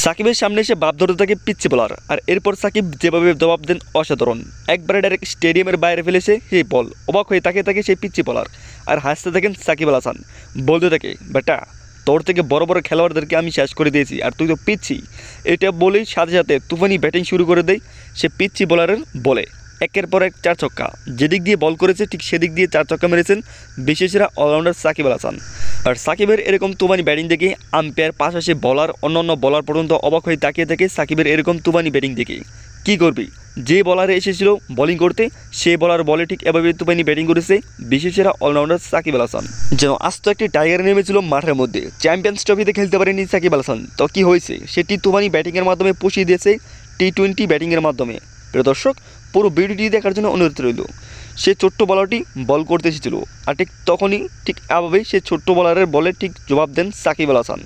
সাকিবের সামনে এসে বাপ ধরতে থাকে পিচ্ছি বলার, আর এরপর সাকিব যেভাবে জবাব দেন অসাধারণ। একবারে ডাইরেক্ট স্টেডিয়ামের বাইরে ফেলেছে সেই বল। অবাক হয়ে তাকে সেই পিচ্ছি বলার, আর হাসতে থাকেন সাকিব আল হাসান। বলতে থাকে, বেটা তোর থেকে বড় বড় খেলোয়াড়দেরকে আমি শেষ করে দিয়েছি, আর তুই তো পিচ্ছি। এটা বলেই সাথে সাথে তুফানি ব্যাটিং শুরু করে দেয় সে পিচ্ছি বলারের বলে। একের পর এক 4 ছক্কা, যেদিক দিয়ে বল করেছে ঠিক সেদিক দিয়ে 4 ছক্কা মেরেছেন বিশ্বসেরা অলরাউন্ডার সাকিব আল হাসান। আর সাকিবের এরকম তুফানি ব্যাটিং দেখে আম্পায়ার, পাশাপাশি বলার, অন্যান্য বলার পর্যন্ত অবাক হয়ে তাকিয়ে থাকে সাকিবের এরকম তুফানি ব্যাটিং দেখে। কী করবি, যে বলারে এসেছিল বোলিং করতে সে বলার বলে ঠিক এভাবে তুফানি ব্যাটিং করেছে বিশ্বসেরা অলরাউন্ডার সাকিব আল হাসান। যেন আস্ত একটি টাইগার নেমেছিল মাঠের মধ্যে। চ্যাম্পিয়ন্স ট্রফিতে খেলতে পারেনি সাকিব আল হাসান, তো কী হয়েছে সেটি তুফানি ব্যাটিংয়ের মাধ্যমে পুষিয়ে দিয়েছে টি-20 ব্যাটিংয়ের মাধ্যমে। প্রিয় দর্শক, পুরো ভিডিওটি দেখার জন্য অনুরোধ রইল। সে ছোট্ট বলারটি বল করতে এসেছিল, আর ঠিক তখনই ঠিক এভাবেই সে ছোট্ট বলারের বলে ঠিক জবাব দেন সাকিব আল হাসান।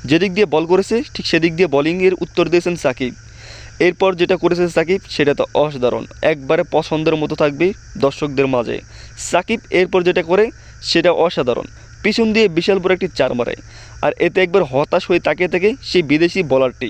যেদিক দিয়ে বল করেছে ঠিক সেদিক দিয়ে বোলিংয়ের উত্তর দিয়েছেন সাকিব। এরপর যেটা করেছে সাকিব সেটা তো অসাধারণ, একবারে পছন্দের মতো থাকবে দর্শকদের মাঝে। সাকিব এরপর যেটা করে সেটা অসাধারণ, পিছন দিয়ে বিশাল বড় একটি 4 মারে, আর এতে একবার হতাশ হয়ে তাকিয়ে থাকে সেই বিদেশি বলারটি।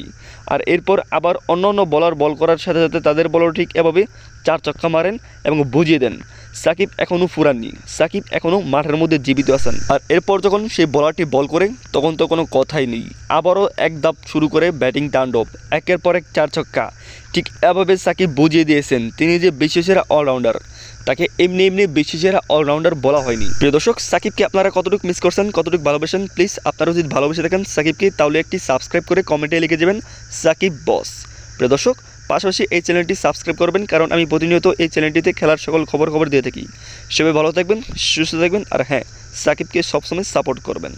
আর এরপর আবার অন্য অন্য বলার বল করার সাথে সাথে তাদের বলও ঠিক এভাবে 4 ছক্কা মারেন এবং বুঝিয়ে দেন সাকিব এখনও ফুরাননি, সাকিব এখনও মাঠের মধ্যে জীবিত আছেন। আর এরপর যখন সেই বলারটি বল করে তখন তো কোনো কথাই নেই, আবারও এক ধাপ শুরু করে ব্যাটিং তাণ্ডব, একের পর এক 4 ছক্কা। ঠিক এভাবে সাকিব বুঝিয়ে দিয়েছেন তিনি যে বিশ্বসেরা অলরাউন্ডার, তাকে এমনি এমনি বিশ্বসেরা অলরাউন্ডার বলা হয়নি। প্রিয় দর্শক, সাকিবকে আপনারা কতটুকু মিস করছেন, কতটুকু ভালোবাসেন, প্লিজ আপনারা যদি ভালোবেসে থাকেন সাকিবকে তাহলে একটি সাবস্ক্রাইব করে কমেন্টে লিখে যাবেন সাকিব বস। প্রিয় দর্শক, পাশাপাশি এই চ্যানেলটি সাবস্ক্রাইব করবেন, কারণ আমি প্রতিনিয়ত এই চ্যানেলটিতে খেলার সকল খবর দিয়ে থাকি। সবাই ভালো থাকবেন, সুস্থ থাকবেন, আর হ্যাঁ, সাকিবকে সবসময় সাপোর্ট করবেন।